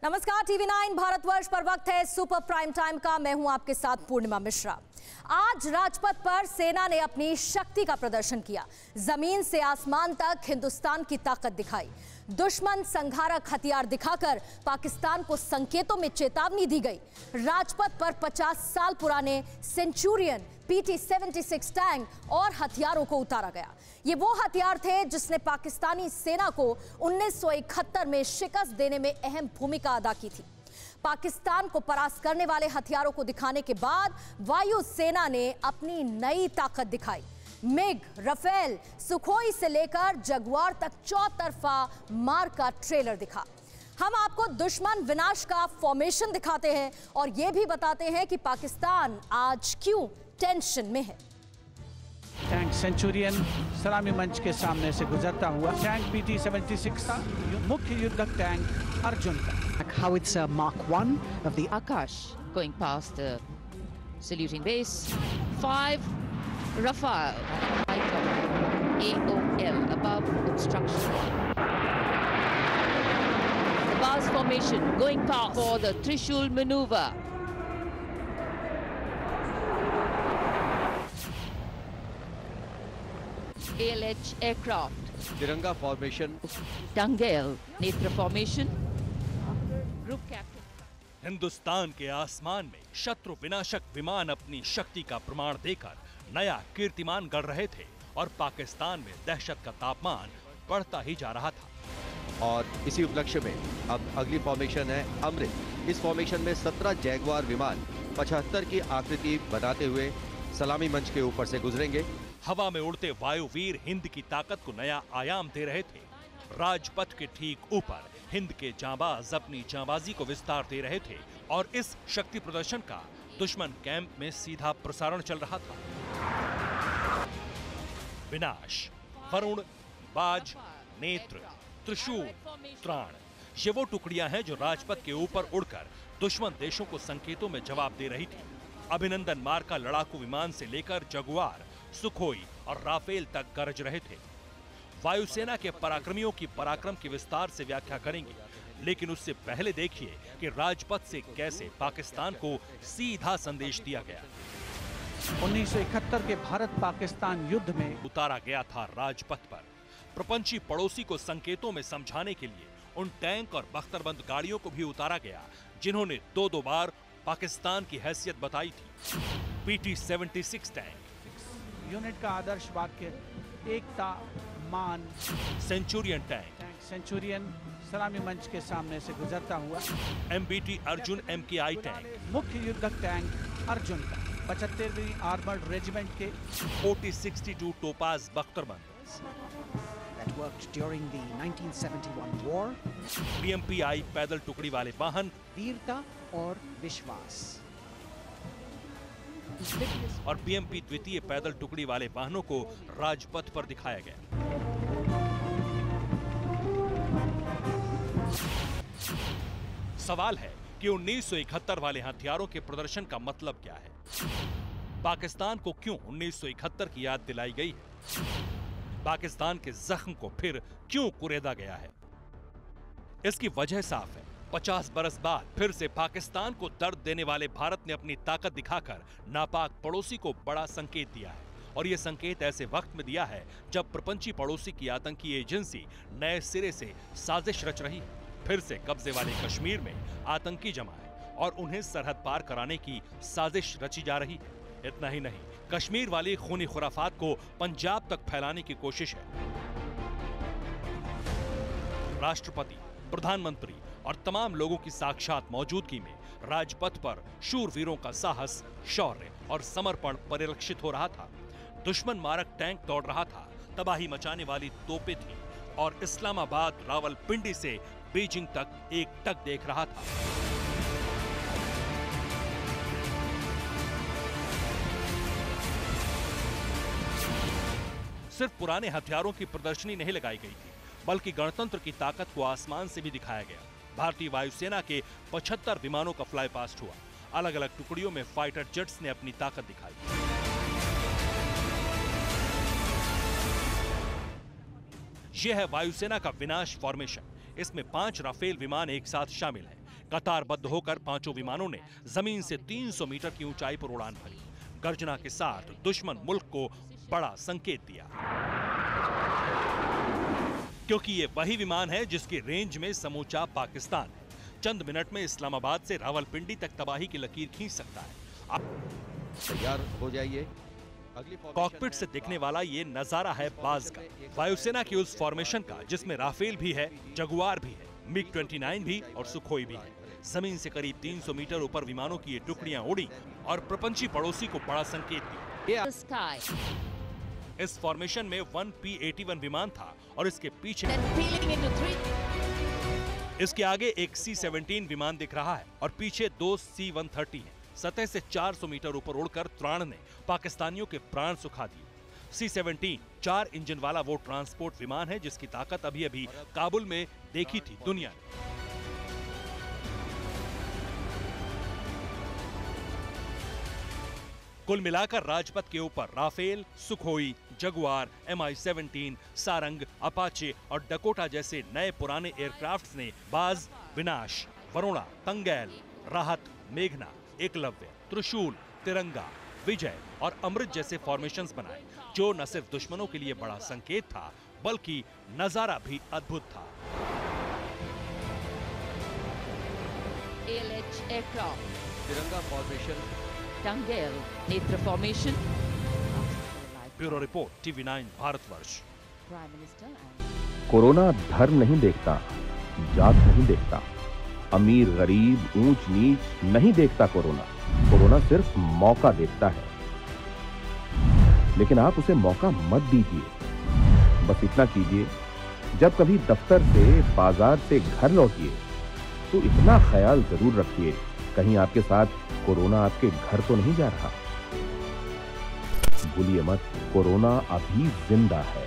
नमस्कार, TV9 भारतवर्ष पर वक्त है सुपर प्राइम टाइम का। मैं हूं आपके साथ पूर्णिमा मिश्रा। आज राजपथ पर सेना ने अपनी शक्ति का प्रदर्शन किया। जमीन से आसमान तक हिंदुस्तान की ताकत दिखाई। दुश्मन संघारक हथियार दिखाकर पाकिस्तान को संकेतों में चेतावनी दी गई। राजपथ पर 50 साल पुराने सेंचुरियन PT-76 टैंक और हथियारों को उतारा गया। ये वो हथियार थे जिसने पाकिस्तानी सेना को 1971 में शिकस्त देने में अहम भूमिका अदा की थी। पाकिस्तान को परास्त करने वाले हथियारों को दिखाने के बाद वायु सेना ने अपनी नई ताकत दिखाई। मिग, राफेल, सुखोई से लेकर जगुआर तक चौतरफा मार का ट्रेलर दिखा। हम आपको दुश्मन विनाश का फॉर्मेशन दिखाते हैं और यह भी बताते हैं कि पाकिस्तान आज क्यों टेंशन में है। टैंक सेंचुरियन सलामी मंच के सामने से गुजरता हुआ टैंक PT-76 का मुख्य युद्धक टैंक अर्जुन का। Howitzer Mark 1 of the Akash going past the saluting base. 5 Rafale AOL above obstruction. The bars formation going past for the Trishul maneuver. ALH aircraft. Tiranga formation. Dangale Netra formation. Group captain. Hindustan के आसमान में शत्रु विनाशक विमान अपनी शक्ति का प्रमाण देकर नया कीर्तिमान गढ़ रहे थे और पाकिस्तान में दहशत का तापमान बढ़ता ही जा रहा था। और इसी उपलक्ष्य में अब अगली फॉर्मेशन है अमृत। इस फॉर्मेशन में 17 जैगुआर विमान 75 की आकृति बनाते हुए सलामी मंच के ऊपर से गुजरेंगे। हवा में उड़ते वायुवीर हिंद की ताकत को नया आयाम दे रहे थे। राजपथ के ठीक ऊपर हिंद के जांबाज अपनी जांबाजी को विस्तार दे रहे थे और इस शक्ति प्रदर्शन का दुश्मन कैंप में सीधा प्रसारण चल रहा था। विनाश, वरुण, बाज, नेत्र, त्रिशूल, त्राण, ये वो टुकड़ियां हैं जो राजपथ के ऊपर उड़कर दुश्मन देशों को संकेतों में जवाब दे रही थी। अभिनंदन मार्का लड़ाकू विमान से लेकर जगुआर, सुखोई और राफेल तक गरज रहे थे। वायुसेना के पराक्रमियों की पराक्रम की विस्तार से व्याख्या करेंगे, लेकिन उससे पहले देखिए कि राजपथ से कैसे पाकिस्तान को सीधा संदेश दिया गया। 1971 के भारत पाकिस्तान युद्ध में उतारा गया था राजपथ पर। प्रपंची पड़ोसी को संकेतों में समझाने के लिए उन टैंक और बख्तरबंद गाड़ियों को भी उतारा गया जिन्होंने दो बार पाकिस्तान की हैसियत बताई थी। PT-76 टैंक यूनिट का आदर्श वाक्य एकता, मान। सेंचुरियन टैंक सेंचुरियन सलामी मंच के सामने से गुजरता हुआ। MBT अर्जुन MKI टैंक मुख्य युद्धक टैंक अर्जुन का 75वीं आर्मर्ड रेजिमेंट के। OT-62 टोपाज बख्तरबंद that worked during the 1971 war. BMPI पैदल टुकड़ी वाले वाहन वीरता और विश्वास। और BMP द्वितीय पैदल टुकड़ी वाले वाहनों को राजपथ पर दिखाया गया। सवाल है कि 1971 वाले हथियारों के प्रदर्शन का मतलब क्या है? पाकिस्तान को क्यों 1971 की याद दिलाई गई है? पाकिस्तान के जख्म को फिर क्यों कुरेदा गया है? इसकी वजह साफ है। 50 बरस बाद फिर से पाकिस्तान को दर्द देने वाले भारत ने अपनी ताकत दिखाकर नापाक पड़ोसी को बड़ा संकेत दिया है। और यह संकेत ऐसे वक्त में दिया है जब प्रपंची पड़ोसी की आतंकी एजेंसी नए सिरे से साजिश रच रही है। फिर से कब्जे वाले कश्मीर में आतंकी जमा है और उन्हें सरहद पार कराने की साजिश रची जा रही है। इतना ही नहीं, कश्मीर वाली खूनी खुराफात को पंजाब तक फैलाने की कोशिश है। राष्ट्रपति, प्रधानमंत्री और तमाम लोगों की साक्षात मौजूदगी में राजपथ पर शूरवीरों का साहस, शौर्य और समर्पण परिलक्षित हो रहा था। दुश्मन मारक टैंक दौड़ रहा था, तबाही मचाने वाली तोपें थी और इस्लामाबाद रावलपिंडी से बीजिंग तक एक टक देख रहा था। सिर्फ पुराने हथियारों की प्रदर्शनी नहीं लगाई गई थी, बल्कि गणतंत्र की ताकत को आसमान से भी दिखाया गया। भारतीय वायुसेना के 75 विमानों का फ्लाई पास्ट हुआ। अलग अलग टुकड़ियों में फाइटर जेट्स ने अपनी ताकत दिखाई। यह है वायुसेना का विनाश फॉर्मेशन। इसमें 5 राफेल विमान एक साथ शामिल हैं। कतारबद्ध होकर पांचों विमानों ने जमीन से 300 मीटर की ऊंचाई पर उड़ान भरी। गर्जना के साथ दुश्मन मुल्क को बड़ा संकेत दिया, क्योंकि ये वही विमान है जिसकी रेंज में समूचा पाकिस्तान है। चंद मिनट में इस्लामाबाद से रावलपिंडी तक तबाही की लकीर खींच सकता है। तैयार हो जाइए। कॉकपिट से दिखने वाला ये नजारा है बाज का, वायुसेना की उस फॉर्मेशन का जिसमें राफेल भी है, जगुआर भी है, मिग 29 भी और सुखोई भी है। जमीन से करीब 300 मीटर ऊपर विमानों की ये टुकड़ियां उड़ी और प्रपंची पड़ोसी को बड़ा संकेत दिया। The sky. इस फॉर्मेशन में 1 P-81 विमान था और इसके पीछे Then peeling into 3. इसके आगे एक C-17 विमान दिख रहा है और पीछे 2 C-130 हैं। सतह से 400 मीटर ऊपर उड़कर त्राण ने पाकिस्तानियों के प्राण सुखा दिए। C-17 4 इंजन वाला वो ट्रांसपोर्ट विमान है जिसकी ताकत अभी काबुल में देखी थी दुनिया ने। कुल मिलाकर राजपथ के ऊपर Rafale, Sukhoi, Jaguar, MI-17, Sarang, Apache और डकोटा जैसे नए पुराने एयरक्राफ्ट्स ने बाज, विनाश, वरुणा, तंगैल, राहत, मेघना, एकलव्य, त्रिशूल, तिरंगा, विजय और अमृत जैसे फॉर्मेशंस बनाए, जो न सिर्फ दुश्मनों के लिए बड़ा संकेत था बल्कि नजारा भी अद्भुत था। ALH aircraft. Tiranga formation, Tangel, Netra formation. Bureau report, TV9 Bharatvarsh. Prime Minister and corona धर्म नहीं देखता, जात नहीं देखता, अमीर गरीब ऊंच नीच नहीं देखता। कोरोना सिर्फ मौका देखता है, लेकिन आप उसे मौका मत दीजिए। बस इतना कीजिए, जब कभी दफ्तर से बाजार से घर लौटिए तो इतना ख्याल जरूर रखिए कहीं आपके साथ कोरोना आपके घर तो नहीं जा रहा। भूलिए मत, कोरोना अभी जिंदा है।